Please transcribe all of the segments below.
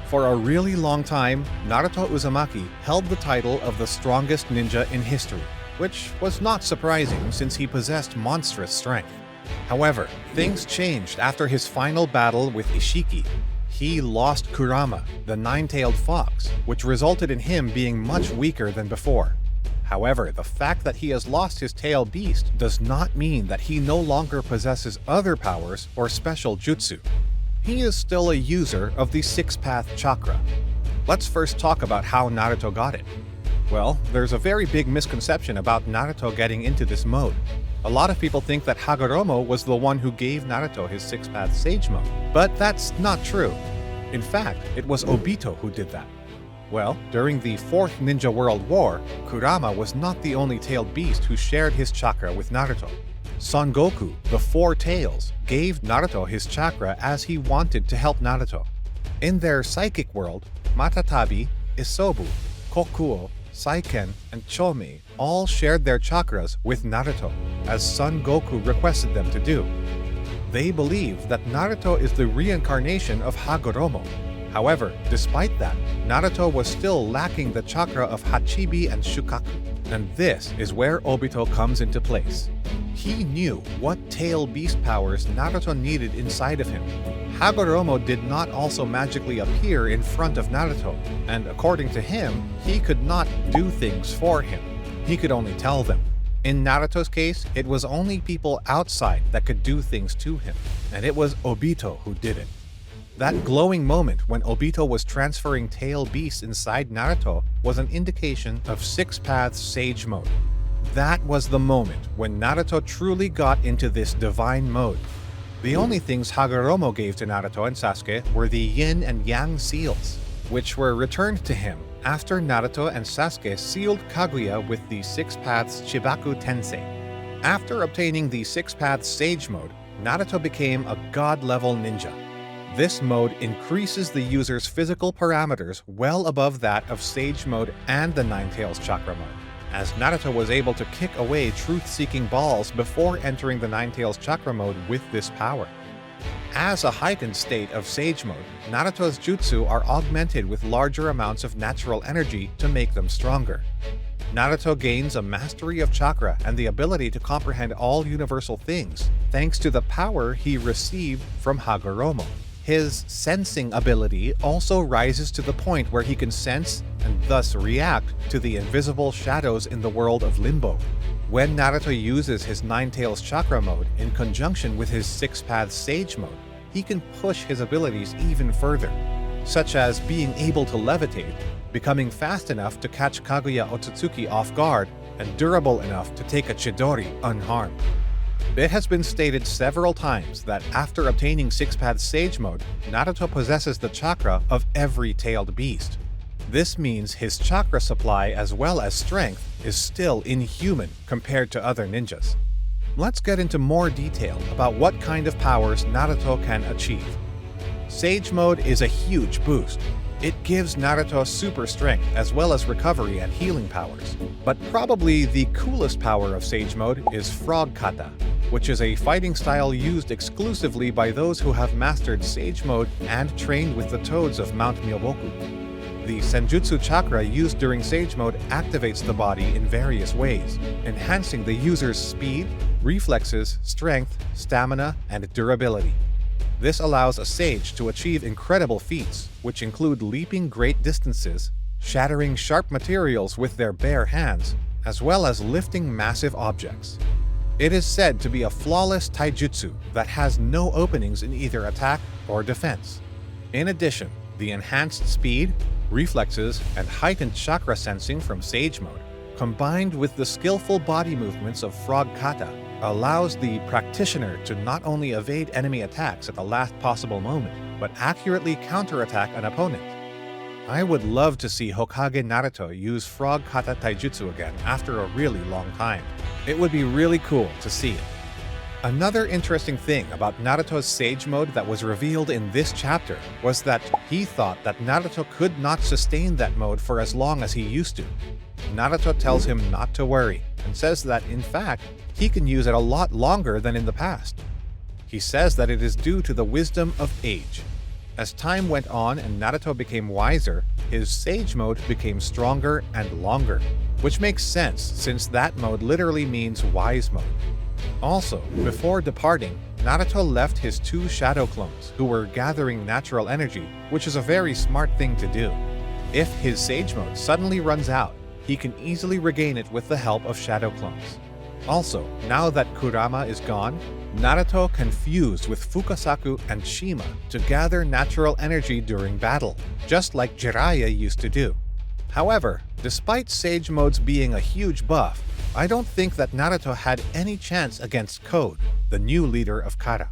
For a really long time, Naruto Uzumaki held the title of the strongest ninja in history, which was not surprising since he possessed monstrous strength. However, things changed after his final battle with Ishiki. He lost Kurama, the nine-tailed fox, which resulted in him being much weaker than before. However, the fact that he has lost his tail beast does not mean that he no longer possesses other powers or special jutsu. He is still a user of the six-path chakra. Let's first talk about how Naruto got it. Well, there's a very big misconception about Naruto getting into this mode. A lot of people think that Hagoromo was the one who gave Naruto his six-path sage mode, but that's not true. In fact, it was Obito who did that. Well, during the Fourth Ninja World War, Kurama was not the only tailed beast who shared his chakra with Naruto. Son Goku, the Four Tails, gave Naruto his chakra as he wanted to help Naruto. In their psychic world, Matatabi, Isobu, Kokuo, Saiken, and Chomei all shared their chakras with Naruto, as Son Goku requested them to do. They believe that Naruto is the reincarnation of Hagoromo. However, despite that, Naruto was still lacking the chakra of Hachibi and Shukaku, and this is where Obito comes into place. He knew what tail beast powers Naruto needed inside of him. Hagoromo did not also magically appear in front of Naruto, and according to him, he could not do things for him. He could only tell them. In Naruto's case, it was only people outside that could do things to him, and it was Obito who did it. That glowing moment when Obito was transferring tail beasts inside Naruto was an indication of six-path sage mode. That was the moment when Naruto truly got into this divine mode. The only things Hagoromo gave to Naruto and Sasuke were the yin and yang seals, which were returned to him after Naruto and Sasuke sealed Kaguya with the Six Paths Chibaku Tensei. After obtaining the Six Paths Sage mode, Naruto became a god-level ninja. This mode increases the user's physical parameters well above that of Sage mode and the Nine Tails Chakra mode, as Naruto was able to kick away truth-seeking balls before entering the Nine Tails Chakra mode with this power. As a heightened state of Sage mode, Naruto's jutsu are augmented with larger amounts of natural energy to make them stronger. Naruto gains a mastery of chakra and the ability to comprehend all universal things, thanks to the power he received from Hagoromo. His sensing ability also rises to the point where he can sense and thus react to the invisible shadows in the world of Limbo. When Naruto uses his Nine Tails Chakra mode in conjunction with his Six Paths Sage mode, he can push his abilities even further, such as being able to levitate, becoming fast enough to catch Kaguya Otsutsuki off guard, and durable enough to take a Chidori unharmed. It has been stated several times that after obtaining Six Paths Sage mode, Naruto possesses the chakra of every tailed beast. This means his chakra supply as well as strength is still inhuman compared to other ninjas. Let's get into more detail about what kind of powers Naruto can achieve. Sage mode is a huge boost. It gives Naruto super strength as well as recovery and healing powers. But probably the coolest power of Sage mode is Frog Kata, which is a fighting style used exclusively by those who have mastered Sage mode and trained with the toads of Mount Myoboku. The Senjutsu chakra used during Sage mode activates the body in various ways, enhancing the user's speed, reflexes, strength, stamina, and durability. This allows a sage to achieve incredible feats, which include leaping great distances, shattering sharp materials with their bare hands, as well as lifting massive objects. It is said to be a flawless taijutsu that has no openings in either attack or defense. In addition, the enhanced speed, reflexes, and heightened chakra sensing from Sage mode, combined with the skillful body movements of Frog Kata, allows the practitioner to not only evade enemy attacks at the last possible moment, but accurately counterattack an opponent. I would love to see Hokage Naruto use Frog Kata Taijutsu again after a really long time. It would be really cool to see it. Another interesting thing about Naruto's Sage mode that was revealed in this chapter was that he thought that Naruto could not sustain that mode for as long as he used to. Naruto tells him not to worry and says that, in fact, he can use it a lot longer than in the past. He says that it is due to the wisdom of age. As time went on and Naruto became wiser, his Sage Mode became stronger and longer, which makes sense since that mode literally means Wise Mode. Also, before departing, Naruto left his 2 shadow clones who were gathering natural energy, which is a very smart thing to do. If his Sage Mode suddenly runs out, he can easily regain it with the help of shadow clones. Also, now that Kurama is gone, Naruto can fuse with Fukasaku and Shima to gather natural energy during battle, just like Jiraiya used to do. However, despite Sage Modes being a huge buff, I don't think that Naruto had any chance against Code, the new leader of Kara.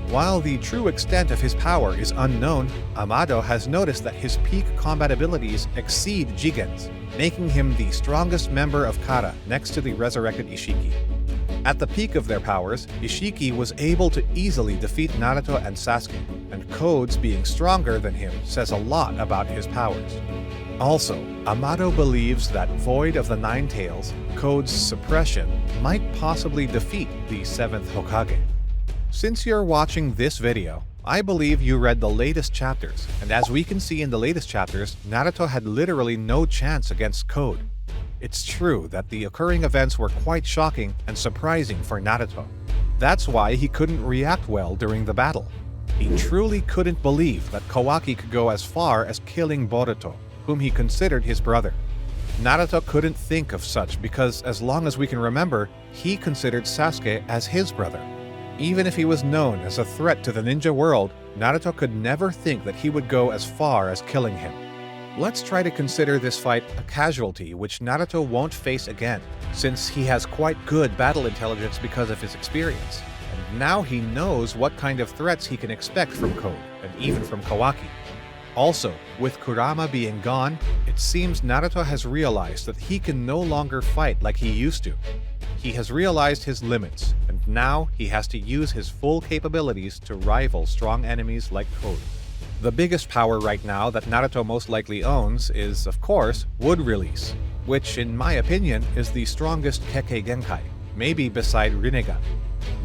While the true extent of his power is unknown, Amado has noticed that his peak combat abilities exceed Jigen's, making him the strongest member of Kara next to the resurrected Ishiki. At the peak of their powers, Ishiki was able to easily defeat Naruto and Sasuke, and Code's being stronger than him says a lot about his powers. Also, Amado believes that Void of the Nine Tails, Code's suppression, might possibly defeat the 7th Hokage. Since you're watching this video, I believe you read the latest chapters, and as we can see in the latest chapters, Naruto had literally no chance against Code. It's true that the occurring events were quite shocking and surprising for Naruto. That's why he couldn't react well during the battle. He truly couldn't believe that Kawaki could go as far as killing Boruto, whom he considered his brother. Naruto couldn't think of such because, as long as we can remember, he considered Sasuke as his brother. Even if he was known as a threat to the ninja world, Naruto could never think that he would go as far as killing him. Let's try to consider this fight a casualty which Naruto won't face again, since he has quite good battle intelligence because of his experience, and now he knows what kind of threats he can expect from Code, and even from Kawaki. Also, with Kurama being gone, it seems Naruto has realized that he can no longer fight like he used to. He has realized his limits, and now he has to use his full capabilities to rival strong enemies like Code. The biggest power right now that Naruto most likely owns is, of course, Wood Release, which in my opinion is the strongest Kekkei Genkai, maybe beside Rinnegan.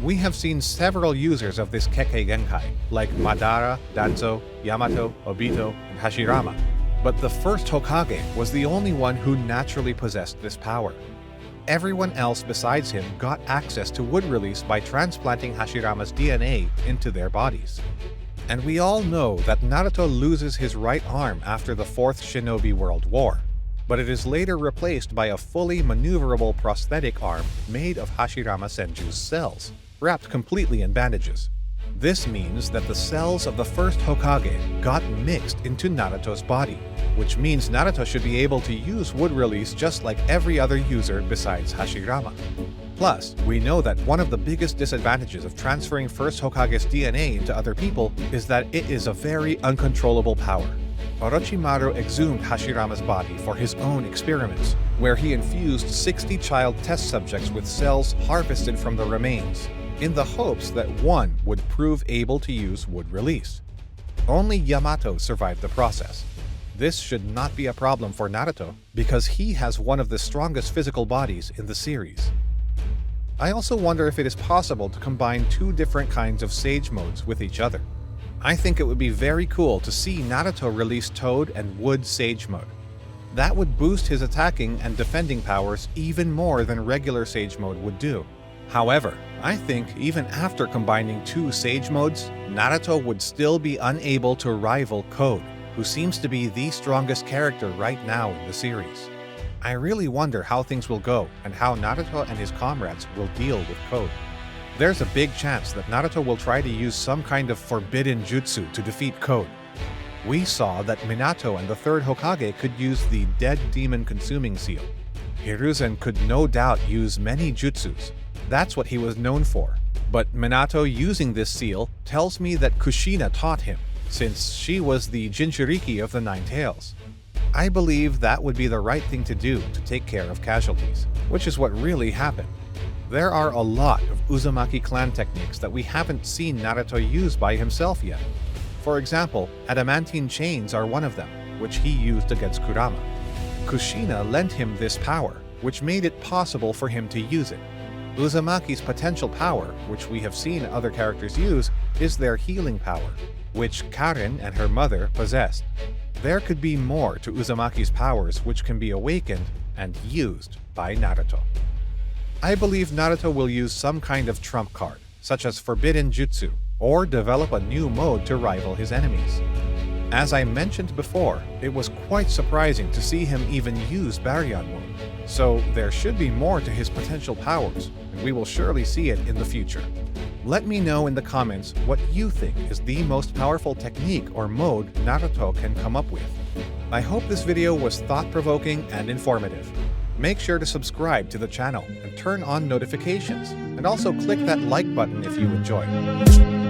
We have seen several users of this Kekkei Genkai, like Madara, Danzo, Yamato, Obito, and Hashirama, but the first Hokage was the only one who naturally possessed this power. Everyone else besides him got access to Wood Release by transplanting Hashirama's DNA into their bodies. And we all know that Naruto loses his right arm after the 4th Shinobi World War, but it is later replaced by a fully maneuverable prosthetic arm made of Hashirama Senju's cells, wrapped completely in bandages. This means that the cells of the first Hokage got mixed into Naruto's body, which means Naruto should be able to use Wood Release just like every other user besides Hashirama. Plus, we know that one of the biggest disadvantages of transferring first Hokage's DNA into other people is that it is a very uncontrollable power. Orochimaru exhumed Hashirama's body for his own experiments, where he infused 60 child test subjects with cells harvested from the remains, in the hopes that one would prove able to use Wood Release. Only Yamato survived the process. This should not be a problem for Naruto, because he has one of the strongest physical bodies in the series. I also wonder if it is possible to combine 2 different kinds of Sage Modes with each other. I think it would be very cool to see Naruto release Toad and Wood Sage Mode. That would boost his attacking and defending powers even more than regular Sage Mode would do. However, I think even after combining 2 Sage Modes, Naruto would still be unable to rival Code, who seems to be the strongest character right now in the series. I really wonder how things will go and how Naruto and his comrades will deal with Code. There's a big chance that Naruto will try to use some kind of forbidden jutsu to defeat Code. We saw that Minato and the 3rd Hokage could use the Dead Demon Consuming Seal. Hiruzen could no doubt use many jutsus. That's what he was known for. But Minato using this seal tells me that Kushina taught him, since she was the Jinchuriki of the Nine Tails. I believe that would be the right thing to do to take care of casualties, which is what really happened. There are a lot of Uzumaki clan techniques that we haven't seen Naruto use by himself yet. For example, adamantine chains are one of them, which he used against Kurama. Kushina lent him this power, which made it possible for him to use it. Uzumaki's potential power, which we have seen other characters use, is their healing power, which Karen and her mother possessed. There could be more to Uzumaki's powers which can be awakened and used by Naruto. I believe Naruto will use some kind of trump card, such as Forbidden Jutsu, or develop a new mode to rival his enemies. As I mentioned before, it was quite surprising to see him even use Baryon mode, so there should be more to his potential powers, and we will surely see it in the future. Let me know in the comments what you think is the most powerful technique or mode Naruto can come up with. I hope this video was thought-provoking and informative. Make sure to subscribe to the channel and turn on notifications, and also click that like button if you enjoyed.